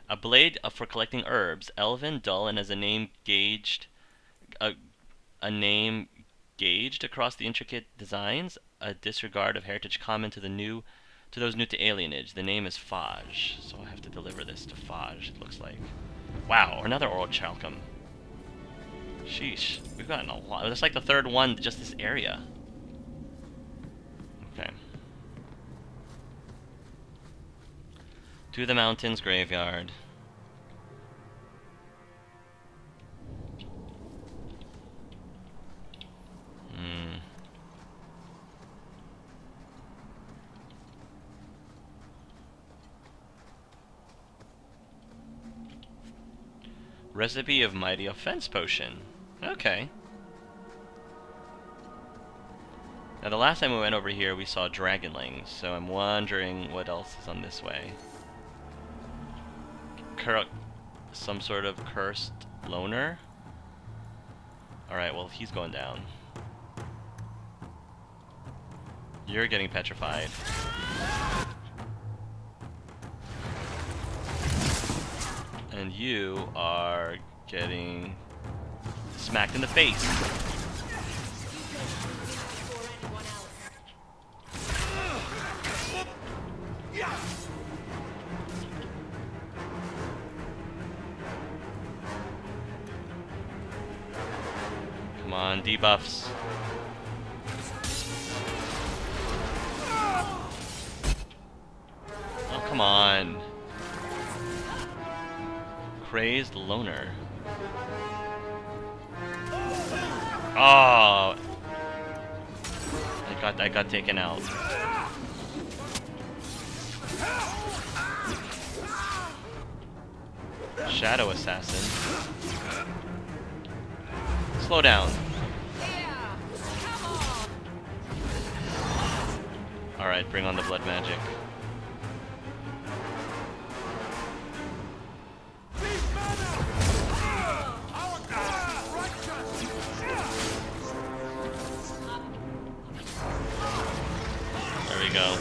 A blade for collecting herbs, elven, dull, and has a name gauged, a, a name gauged across the intricate designs. A disregard of heritage common to those new to alienage. The name is Faj, so I have to deliver this to Faj. It looks like. Wow, another oral chalcum. Sheesh, we've gotten a lot. That's like the third one, just this area. Okay. To the mountains graveyard. Recipe of Mighty Offense Potion. Okay. Now the last time we went over here we saw dragonlings, so I'm wondering what else is on this way. Some sort of cursed loner? Alright, well he's going down. You're getting petrified. And you are getting smacked in the face. Come on, debuffs. Oh, come on. Crazed loner. Oh, I got taken out. Shadow assassin. Slow down. All right, bring on the blood magic. Go.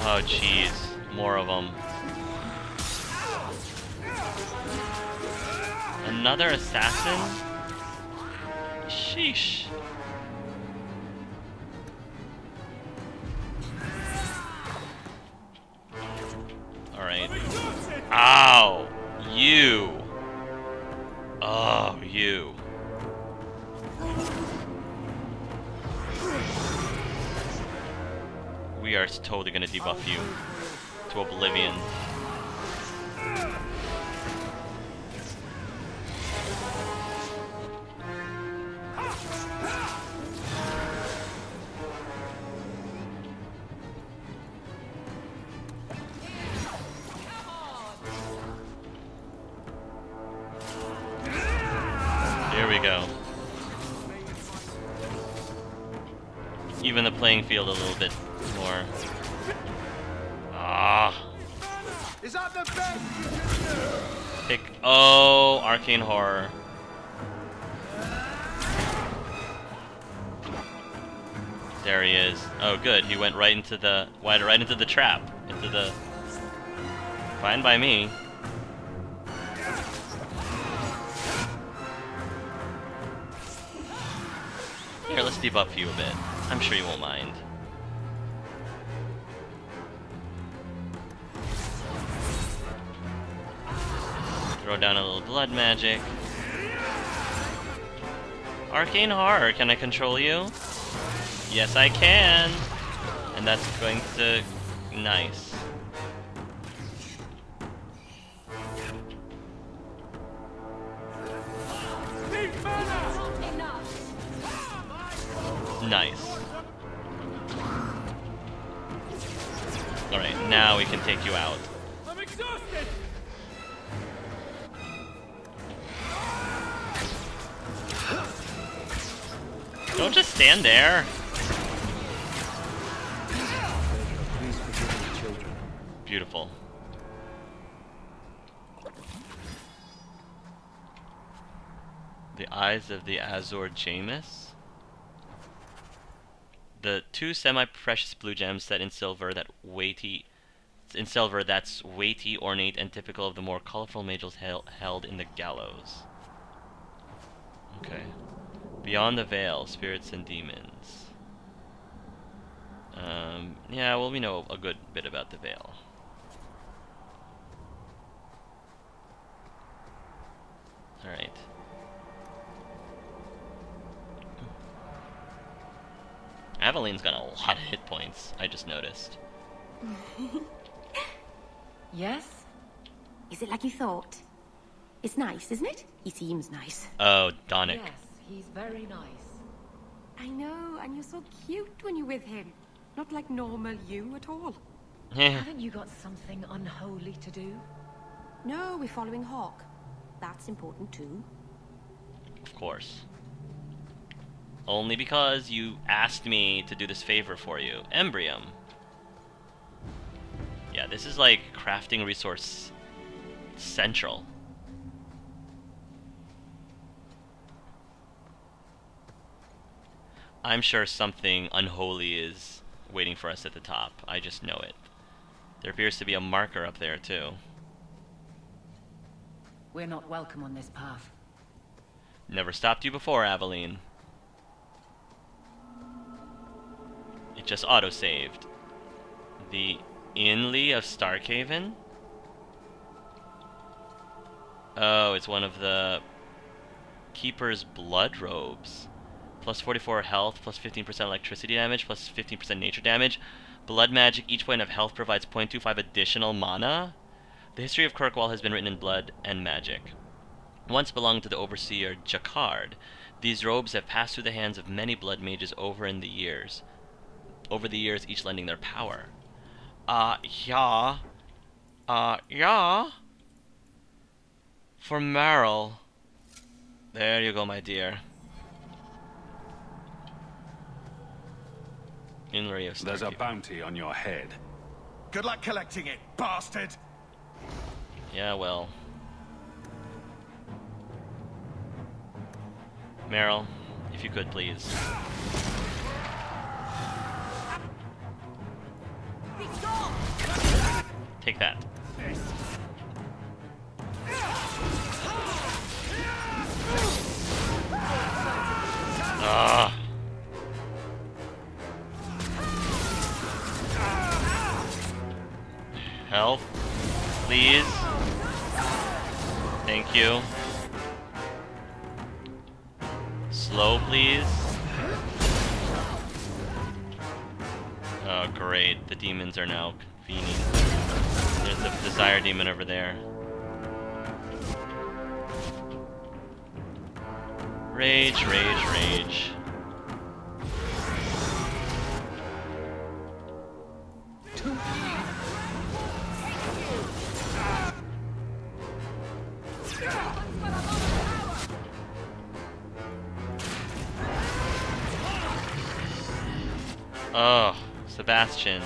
Oh jeez, more of them. Another assassin? Sheesh. All right. Ow! You. Oh, you. We are totally gonna debuff you to oblivion. Here we go. Even the playing field a little bit more. Ah. Is that the best? Pick. Oh, arcane horror. There he is. Oh, good. He went right into the trap. Into the. Fine by me. Here, let's debuff you a bit. I'm sure you won't mind. Throw down a little blood magic. Arcane Horror, can I control you? Yes, I can! And that's going to... Nice. Nice. Alright, now we can take you out. I'm exhausted. Don't just stand there. Beautiful. The Eyes of the Azor Jamis. The two semi-precious blue gems set in silver that's weighty, ornate, and typical of the more colorful majors held in the gallows. Okay. Beyond the veil, spirits and demons. Yeah, well, we know a good bit about the veil. Alright. Aveline's got a lot of hit points, I just noticed. Yes? Is it like you thought? It's nice, isn't it? He seems nice. Oh, Donick. Yes, he's very nice. I know, and you're so cute when you're with him. Not like normal you at all. Haven't you got something unholy to do? No, we're following Hawke. That's important too. Of course. Only because you asked me to do this favor for you. Embrium. Yeah, this is like crafting resource central. I'm sure something unholy is waiting for us at the top. I just know it. There appears to be a marker up there too. We're not welcome on this path. Never stopped you before, Aveline. It just auto-saved. The Inley of Starkhaven? Oh, it's one of the Keeper's blood robes. Plus 44 health, plus 15% electricity damage, plus 15% nature damage. Blood magic, each point of health provides 0.25 additional mana. The history of Kirkwall has been written in blood and magic. Once belonged to the overseer Jacquard, these robes have passed through the hands of many blood mages over the years, each lending their power. Yeah. For Meryl. There you go, my dear. There's a bounty on your head. Good luck collecting it, bastard! Yeah, well. Meryl, if you could, please. Take that. Ah. Health, please. Thank you. Slow, please. Oh, great. The demons are now convening. There's the Desire Demon over there. Rage, rage, rage. Oh, Sebastian.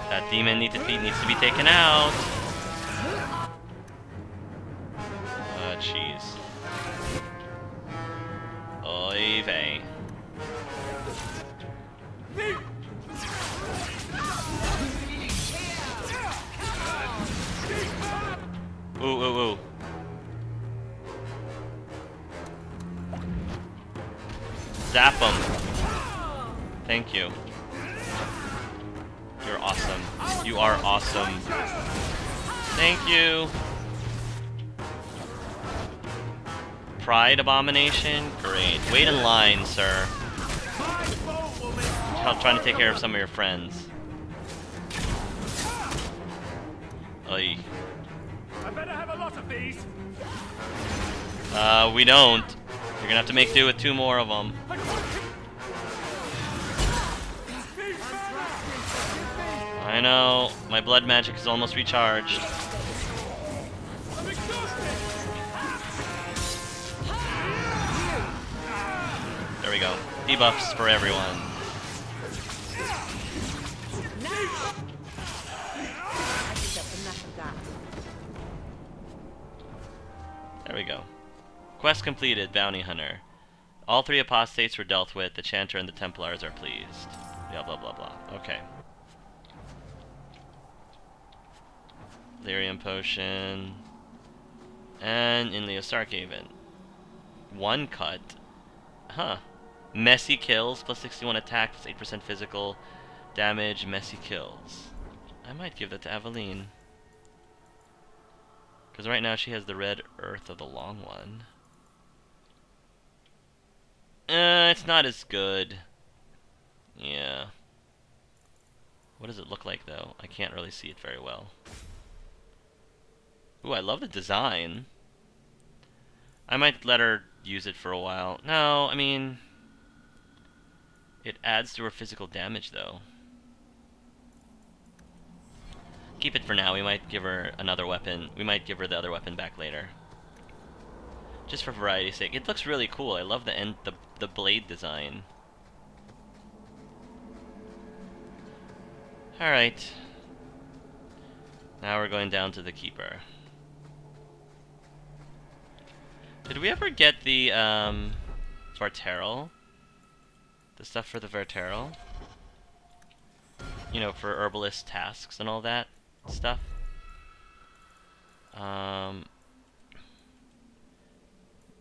That demon needs to be taken out. Jeez. Oy vey. Ooh, ooh, ooh. Zap him. Thank you. You're awesome. You are awesome. Thank you. Pride Abomination? Great. Wait in line, sir. I'm trying to take care of some of your friends. Oy. I better have a lot of these. We don't. You're gonna have to make do with 2 more of them. I know. My blood magic is almost recharged. I'm exhausted. There we go. Debuffs for everyone. I picked up enough of that. There we go. Quest completed, Bounty Hunter. All 3 apostates were dealt with. The Chanter and the Templars are pleased. Blah, blah, blah, blah. Okay. Lyrium Potion. And in Leo Starkhaven. 1 cut. Huh. Messy kills, plus 61 attack, plus 8% physical damage, messy kills. I might give that to Aveline. Because right now she has the red earth of the long one. It's not as good. Yeah. What does it look like, though? I can't really see it very well. Ooh, I love the design. I might let her use it for a while. No, I mean... It adds to her physical damage, though. Keep it for now. We might give her another weapon. We might give her the other weapon back later. Just for variety's sake. It looks really cool. I love the blade design. Alright. Now we're going down to the Keeper. Did we ever get the, Varterol? The stuff for the Varterol? You know, for herbalist tasks and all that stuff?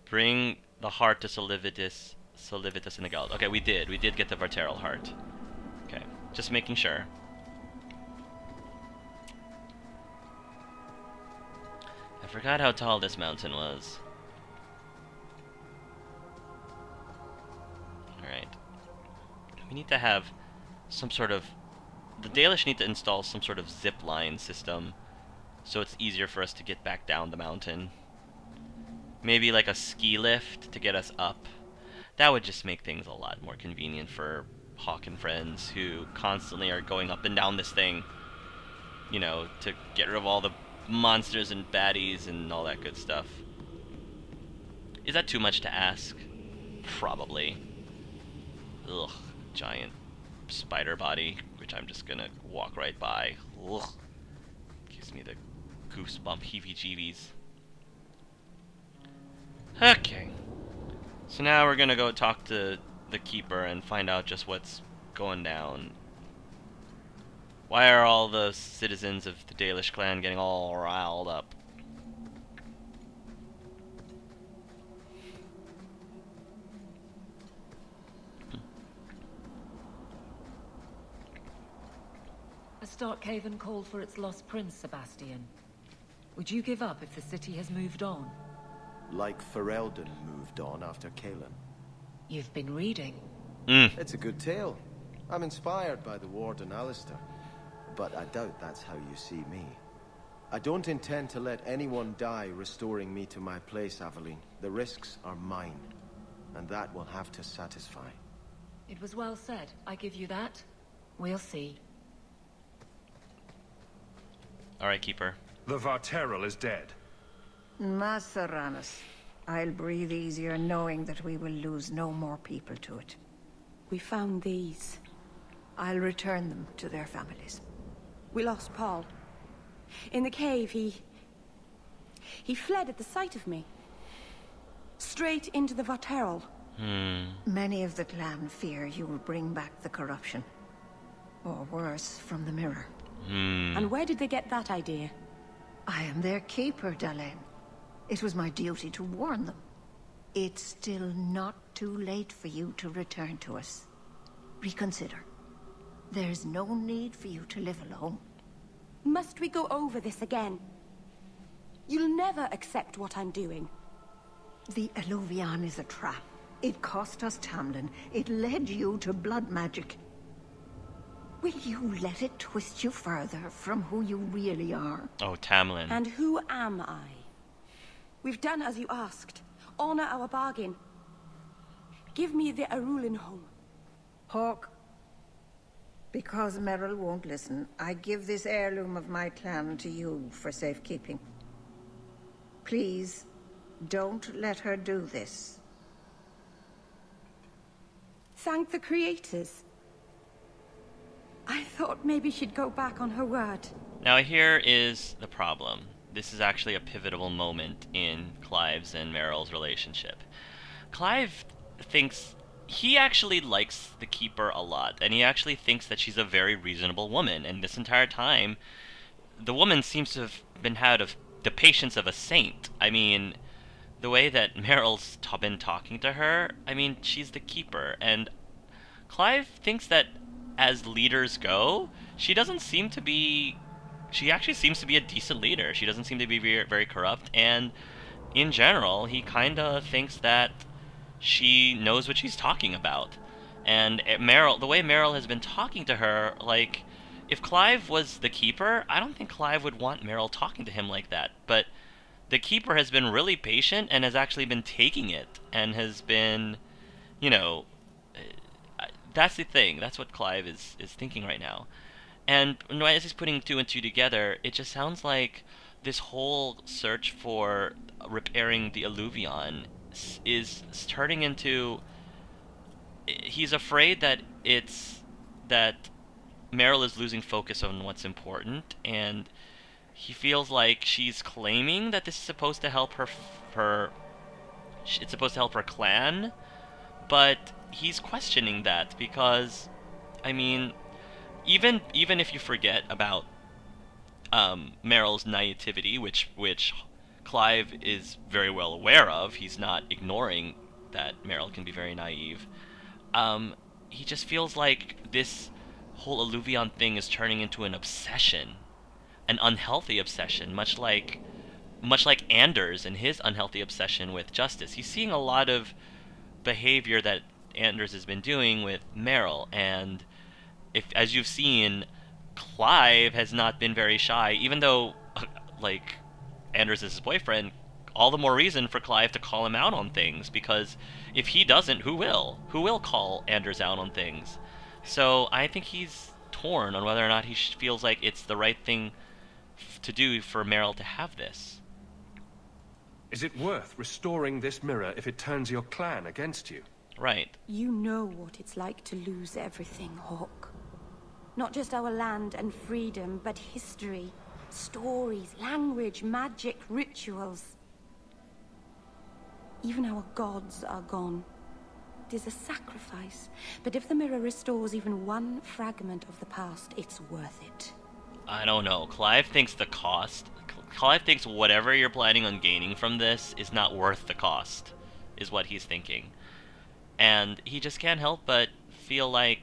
Bring the heart to Solivitus in the Gald. Okay, we did. We did get the Varterol heart. Okay, just making sure. I forgot how tall this mountain was. Alright. We need to have some sort of... The Dalish need to install some sort of zip line system so it's easier for us to get back down the mountain. Maybe like a ski lift to get us up. That would just make things a lot more convenient for Hawke and friends who constantly are going up and down this thing. You know, to get rid of all the monsters and baddies and all that good stuff. Is that too much to ask? Probably. Ugh, giant spider body, which I'm just gonna walk right by. Ugh. Gives me the goosebump heebie-jeebies. Okay. So now we're gonna go talk to the Keeper and find out just what's going down. Why are all the citizens of the Dalish clan getting all riled up? Starkhaven called for its lost prince, Sebastian. Would you give up if the city has moved on? Like Ferelden moved on after Caelan. You've been reading. It's a good tale. I'm inspired by the Warden Alistair, but I doubt that's how you see me. I don't intend to let anyone die restoring me to my place, Aveline. The risks are mine, and that will have to satisfy. It was well said. I give you that. We'll see. Alright, Keeper. The Varterol is dead. Masaranas. I'll breathe easier knowing that we will lose no more people to it. We found these. I'll return them to their families. We lost Paul. In the cave, he fled at the sight of me. Straight into the Varterol. Many of the clan fear you will bring back the corruption. Or worse, from the mirror. And where did they get that idea? I am their keeper, Dalain. It was my duty to warn them. It's still not too late for you to return to us. Reconsider. There's no need for you to live alone. Must we go over this again? You'll never accept what I'm doing. The Eluvian is a trap. It cost us Tamlin. It led you to blood magic. Will you let it twist you further from who you really are? Oh, Tamlin. And who am I? We've done as you asked. Honor our bargain. Give me the Arulin'Holm. Hawke. Because Merrill won't listen, I give this heirloom of my clan to you for safekeeping. Please, don't let her do this. Thank the creators. I thought maybe she'd go back on her word. Now here is the problem. this is actually a pivotal moment in Clive's and Meryl's relationship. Clive thinks he actually likes the Keeper a lot, and he actually thinks that she's a very reasonable woman, and this entire time, the woman seems to have had the patience of a saint. I mean, the way that Meryl's been talking to her, I mean, she's the Keeper, and Clive thinks that as leaders go, she doesn't seem to be... She actually seems to be a decent leader. She doesn't seem to be very, very corrupt, and in general, he kind of thinks that she knows what she's talking about. And Meryl, the way Meryl has been talking to her, like, if Clive was the Keeper, I don't think Clive would want Meryl talking to him like that. But the Keeper has been really patient and has actually been taking it, and has been, you know, that's the thing. That's what Clive is thinking right now. And as he's putting two and two together, it just sounds like this whole search for repairing the Alluvion is turning into... He's afraid that that Meryl is losing focus on what's important, and he feels like she's claiming that this is supposed to help it's supposed to help her clan, but he's questioning that because, I mean, even if you forget about Meryl's naivety, which Clive is very well aware of, he's not ignoring that Meryl can be very naive. He just feels like this whole Alluvion thing is turning into an obsession, an unhealthy obsession, much like Anders and his unhealthy obsession with justice. He's seeing a lot of behavior that Anders has been doing with Meryl, and as you've seen, Clive has not been very shy, even though, like, Anders is his boyfriend. All the more reason for Clive to call him out on things, because if he doesn't, who will? Who will call Anders out on things? So I think he's torn on whether or not he feels like it's the right thing to do for Meryl to have this. Is it worth restoring this mirror if it turns your clan against you? Right. You know what it's like to lose everything, Hawke. Not just our land and freedom, but history, stories, language, magic, rituals. Even our gods are gone. It is a sacrifice, but if the mirror restores even one fragment of the past, it's worth it. I don't know. Clive thinks the cost... Clive thinks whatever you're planning on gaining from this is not worth the cost, is what he's thinking. And he just can't help but feel like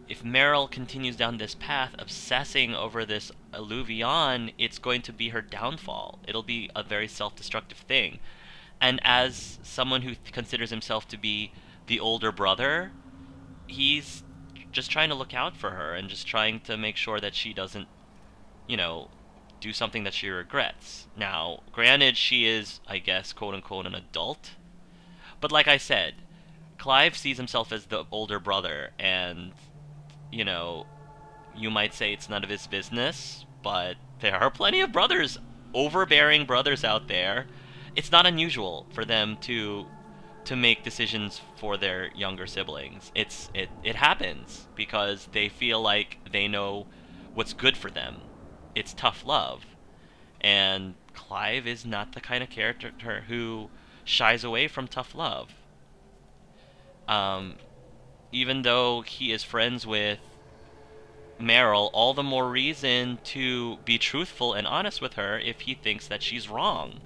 if Meryl continues down this path, obsessing over this Alluvion, it's going to be her downfall. It'll be a very self-destructive thing. And as someone who considers himself to be the older brother, he's just trying to look out for her and just trying to make sure that she doesn't, you know, do something that she regrets. Now, granted, she is, I guess, quote-unquote, an adult. But like I said, Clive sees himself as the older brother, and, you know, you might say it's none of his business, but there are plenty of brothers, overbearing brothers out there. It's not unusual for them to make decisions for their younger siblings. It happens because they feel like they know what's good for them. It's tough love. And Clive is not the kind of character who shies away from tough love. Even though he is friends with Meryl, all the more reason to be truthful and honest with her if he thinks that she's wrong.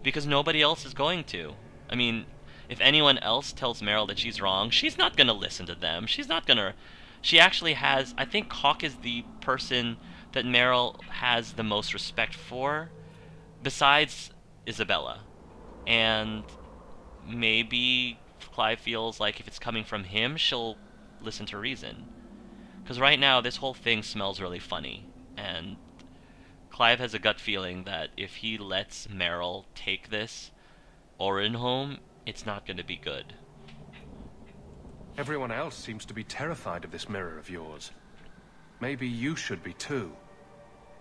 Because nobody else is going to. I mean, if anyone else tells Meryl that she's wrong, she's not going to listen to them. She's not going to... She actually has... I think Hawke is the person that Meryl has the most respect for, besides Isabella. And maybe Clive feels like if it's coming from him, she'll listen to reason. Because right now, this whole thing smells really funny. And Clive has a gut feeling that if he lets Meryl take this Arulin'Holm, it's not going to be good. Everyone else seems to be terrified of this mirror of yours. Maybe you should be too.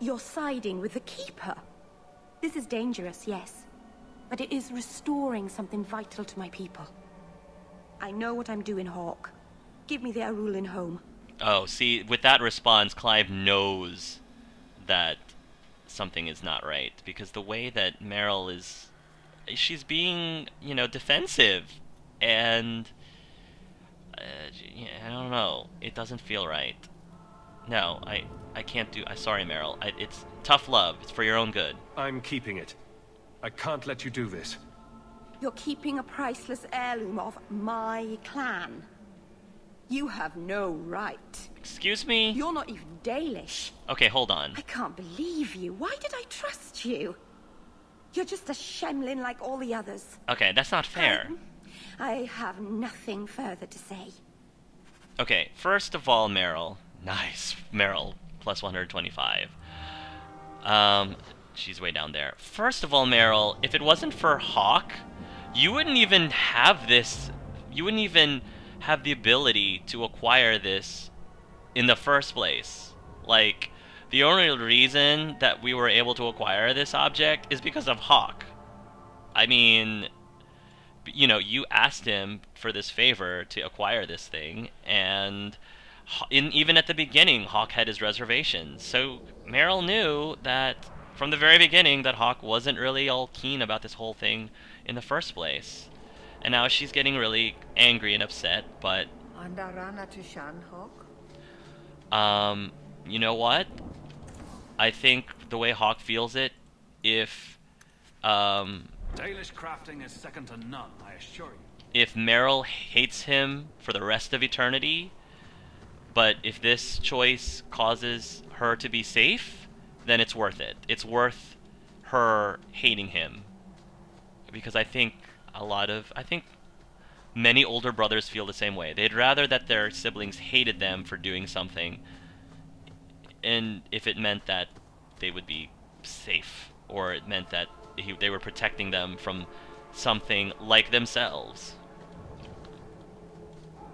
You're siding with the Keeper. This is dangerous, yes. But it is restoring something vital to my people. I know what I'm doing, Hawke. Give me the Arulin'Holm. Oh, see, with that response, Clive knows that something is not right, because the way that Meryl is, she's being, you know, defensive, and I don't know, it doesn't feel right. No, I can't do. Sorry, Meryl. It's tough love. It's for your own good. I'm keeping it. I can't let you do this. You're keeping a priceless heirloom of my clan. You have no right. Excuse me? You're not even Dalish. Okay, hold on. I can't believe you. Why did I trust you? You're just a shemlin like all the others. Okay, that's not fair. I have nothing further to say. Okay, first of all, Meryl. Nice. Meryl, plus 125. She's way down there. First of all, Meryl, if it wasn't for Hawke, you wouldn't even have this. You wouldn't even have the ability to acquire this in the first place. Like, the only reason that we were able to acquire this object is because of Hawke. I mean, you know, you asked him for this favor to acquire this thing, and even at the beginning, Hawke had his reservations. So Meryl knew that from the very beginning that Hawke wasn't really all keen about this whole thing in the first place. And now she's getting really angry and upset, but you know what? I think the way Hawke feels it, if Dalish crafting is second to none, I assure you. if Meryl hates him for the rest of eternity, but if this choice causes her to be safe, then it's worth it. It's worth her hating him. Because I think many older brothers feel the same way. They'd rather that their siblings hated them for doing something, and if it meant that they would be safe, or it meant that they were protecting them from something like themselves.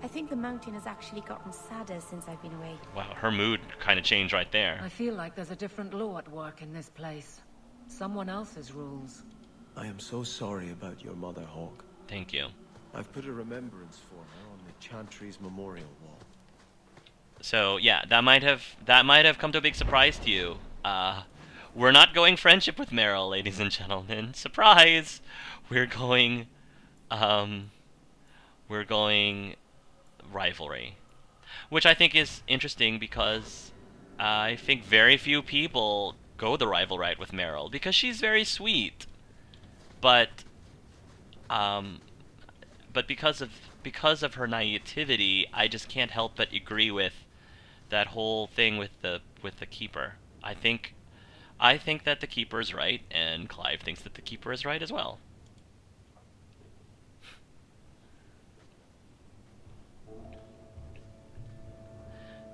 I think the mountain has actually gotten sadder since I've been away. Wow, her mood kind of changed right there. I feel like there's a different law at work in this place. Someone else's rules. I am so sorry about your mother, Hawke. Thank you. I've put a remembrance for her on the Chantry's memorial wall. So yeah, that might have come to a big surprise to you. We're not going friendship with Meryl, ladies and gentlemen. Surprise! We're going rivalry, which I think is interesting because I think very few people go the rival route with Meryl because she's very sweet, but because of her naivety, I just can't help but agree with that whole thing with the Keeper. I think that the Keeper is right, and Clive thinks that the Keeper is right as well.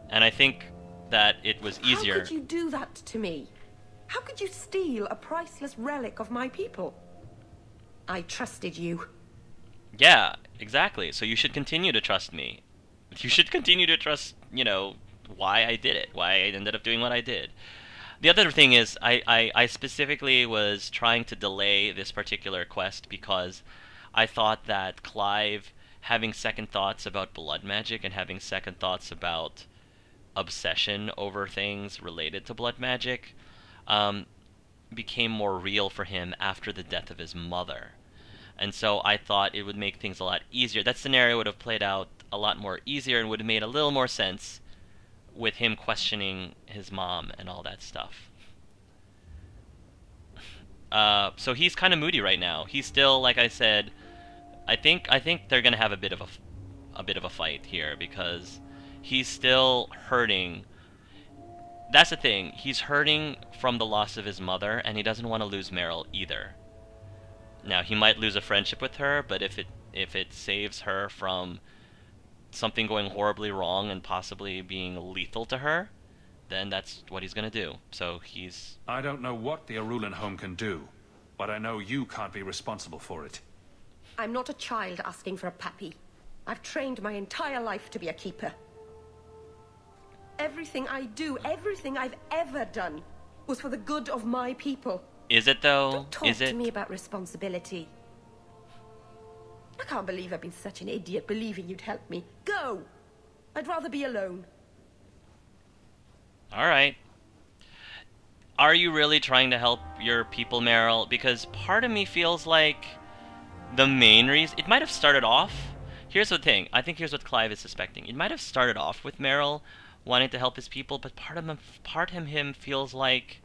And I think that it was easier. How could you do that to me? How could you steal a priceless relic of my people? I trusted you. Yeah, exactly. So you should continue to trust me. You should continue to trust, you know, why I did it, why I ended up doing what I did. The other thing is, I specifically was trying to delay this particular quest because I thought that Clive having second thoughts about blood magic and having second thoughts about obsession over things related to blood magic became more real for him after the death of his mother. And so I thought it would make things a lot easier. That scenario would have played out a lot more easier and would have made a little more sense with him questioning his mom and all that stuff. So he's kind of moody right now. He's still, like I said, I think they're gonna have a bit of a fight here because he's still hurting. That's the thing. He's hurting from the loss of his mother, and he doesn't want to lose Meryl either. Now, he might lose a friendship with her, but if it saves her from something going horribly wrong and possibly being lethal to her, then that's what he's going to do. So he's... I don't know what the Arulin'Holm can do, but I know you can't be responsible for it. I'm not a child asking for a puppy. I've trained my entire life to be a keeper. Everything I do, everything I've ever done, was for the good of my people. Is it, though? Don't talk Is it? to me about responsibility. I can't believe I've been such an idiot believing you'd help me. Go! I'd rather be alone. Alright. Are you really trying to help your people, Meryl? Because part of me feels like the main reason... It might have started off... Here's the thing. I think here's what Clive is suspecting. It might have started off with Meryl wanting to help his people, but part of him feels like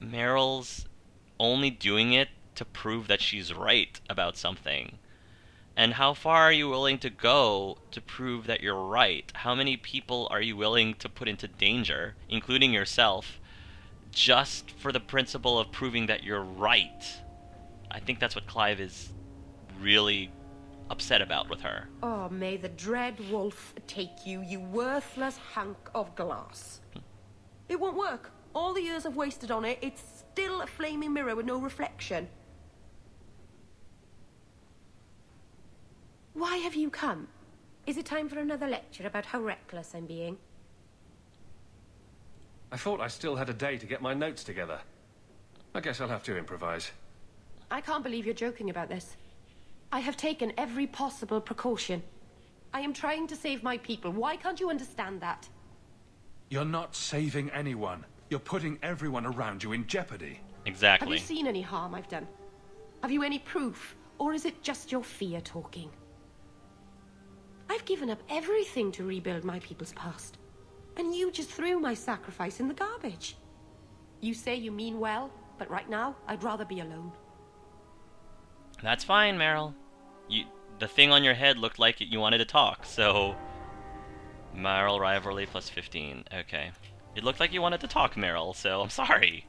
Meryl's only doing it to prove that she's right about something. And how far are you willing to go to prove that you're right? How many people are you willing to put into danger, including yourself, just for the principle of proving that you're right? I think that's what Clive is really upset about with her. Oh, may the dread wolf take you, you worthless hunk of glass. It won't work. All the years I've wasted on it, it's still a flaming mirror with no reflection. Why have you come? Is it time for another lecture about how reckless I'm being? I thought I still had a day to get my notes together. I guess I'll have to improvise. I can't believe you're joking about this. I have taken every possible precaution. I am trying to save my people. Why can't you understand that? You're not saving anyone. You're putting everyone around you in jeopardy. Exactly. Have you seen any harm I've done? Have you any proof? Or is it just your fear talking? I've given up everything to rebuild my people's past. And you just threw my sacrifice in the garbage. You say you mean well, but right now, I'd rather be alone. That's fine, Meryl. The thing on your head looked like you wanted to talk, so... Meryl rivalry plus 15. Okay. It looked like you wanted to talk, Meryl, so I'm sorry.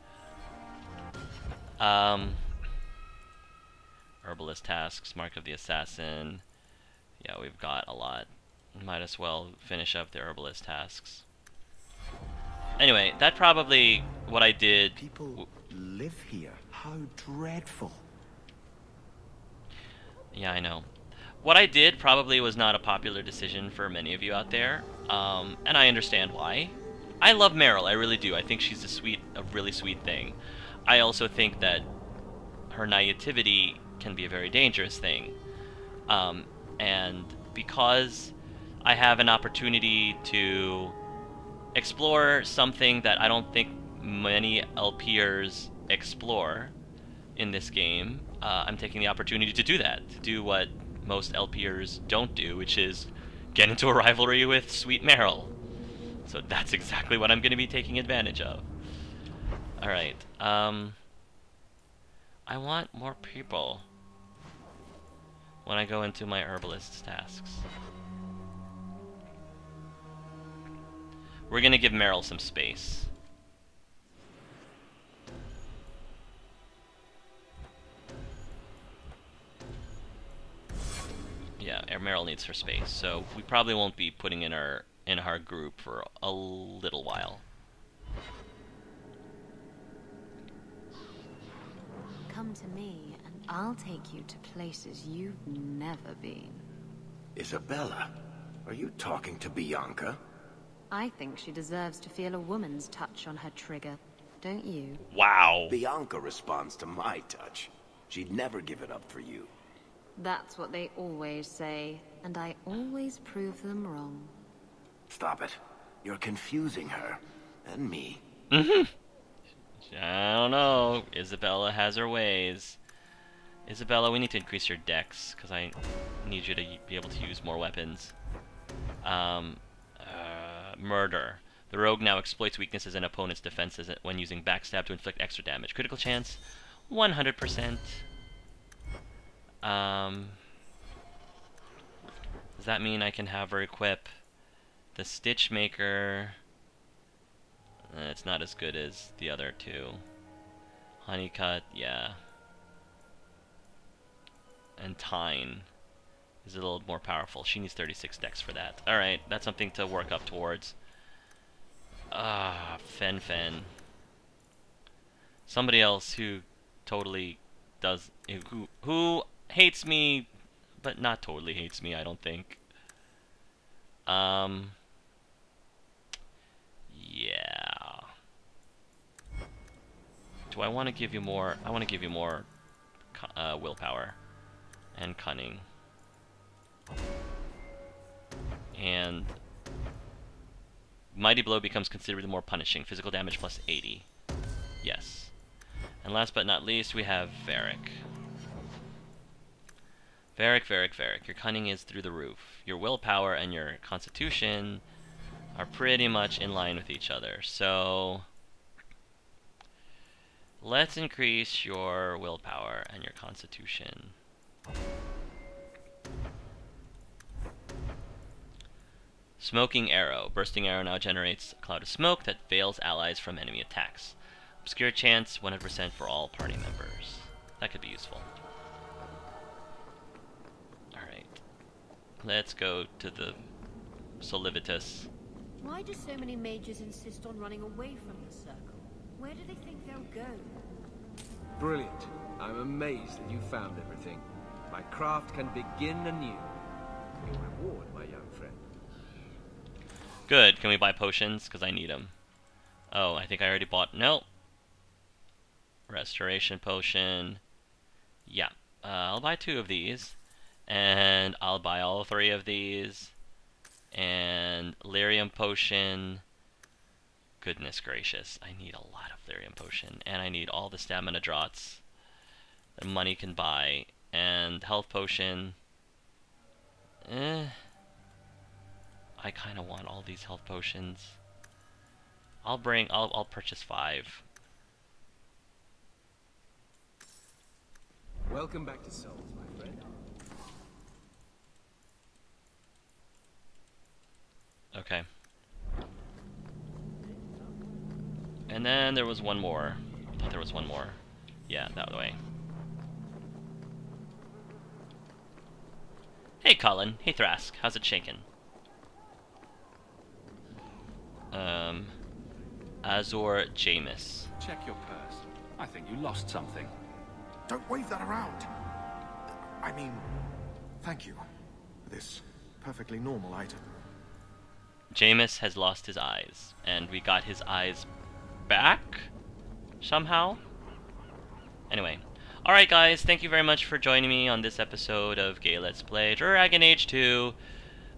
Herbalist tasks, Mark of the Assassin. Yeah, we've got a lot. Might as well finish up the herbalist tasks. Anyway, that's probably what I did. People live here. How dreadful. Yeah, I know. What I did probably was not a popular decision for many of you out there, and I understand why. I love Meryl, I really do. I think she's a really sweet thing. I also think that her naivety can be a very dangerous thing. And because I have an opportunity to explore something that I don't think many LPers explore in this game, I'm taking the opportunity to do that, to do what most LPers don't do, which is get into a rivalry with Sweet Meryl. So that's exactly what I'm going to be taking advantage of. Alright, I want more people when I go into my herbalist's tasks. We're going to give Meryl some space. Yeah, Meryl needs her space, so we probably won't be putting in our group for a little while. Come to me, and I'll take you to places you've never been. Isabella, are you talking to Bianca? I think she deserves to feel a woman's touch on her trigger, don't you? Wow. Bianca responds to my touch. She'd never give it up for you. That's what they always say, and I always prove them wrong. Stop it. You're confusing her. And me. I don't know. Isabella has her ways. Isabella, we need to increase your dex, because I need you to be able to use more weapons. Murder. The rogue now exploits weaknesses in opponent's defenses when using backstab to inflict extra damage. Critical chance, 100%. Does that mean I can have her equip the Stitchmaker? It's not as good as the other two. Honeycut, yeah. And Tyne is a little more powerful. She needs 36 dex for that. Alright, that's something to work up towards. Fen. Somebody else who totally does... Who hates me, but not totally hates me, I don't think. Yeah. Do I want to give you more? I want to give you more willpower and cunning. And Mighty Blow becomes considerably more punishing. Physical damage plus 80. Yes. And last but not least, we have Varric. Varric. Your cunning is through the roof. Your willpower and your constitution are pretty much in line with each other. So let's increase your willpower and your constitution. Smoking arrow. Bursting arrow now generates a cloud of smoke that veils allies from enemy attacks. Obscure chance 100% for all party members. That could be useful. Alright. Let's go to the Solivitus. Why do so many mages insist on running away from the circle? Where do they think they'll go? Brilliant. I'm amazed that you found everything. My craft can begin anew. Your reward, my young friend. Good. Can we buy potions? Because I need them. Oh, I think I already bought... Nope. Restoration potion. Yeah. I'll buy 2 of these. And I'll buy all 3 of these. And lyrium potion. Goodness gracious. I need a lot of lyrium potion. And I need all the stamina draughts that money can buy. And health potion. I kind of want all these health potions. I'll purchase 5. Welcome back to Souls, my friend. Okay. And then there was one more. I thought there was one more. Yeah, that way. Hey Colin. Hey Thrask. How's it shaking? Azor Jamis. Check your purse. I think you lost something. Don't wave that around. I mean, thank you for this perfectly normal item. Jamis has lost his eyes, and we got his eyes back somehow. Anyway, alright guys, thank you very much for joining me on this episode of Gay Let's Play Dragon Age 2.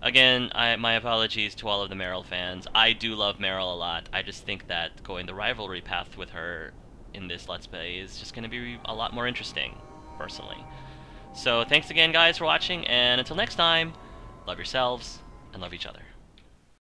Again, my apologies to all of the Meryl fans. I do love Meryl a lot. I just think that going the rivalry path with her in this Let's Play is just going to be a lot more interesting, personally. So thanks again guys for watching, and until next time, love yourselves and love each other.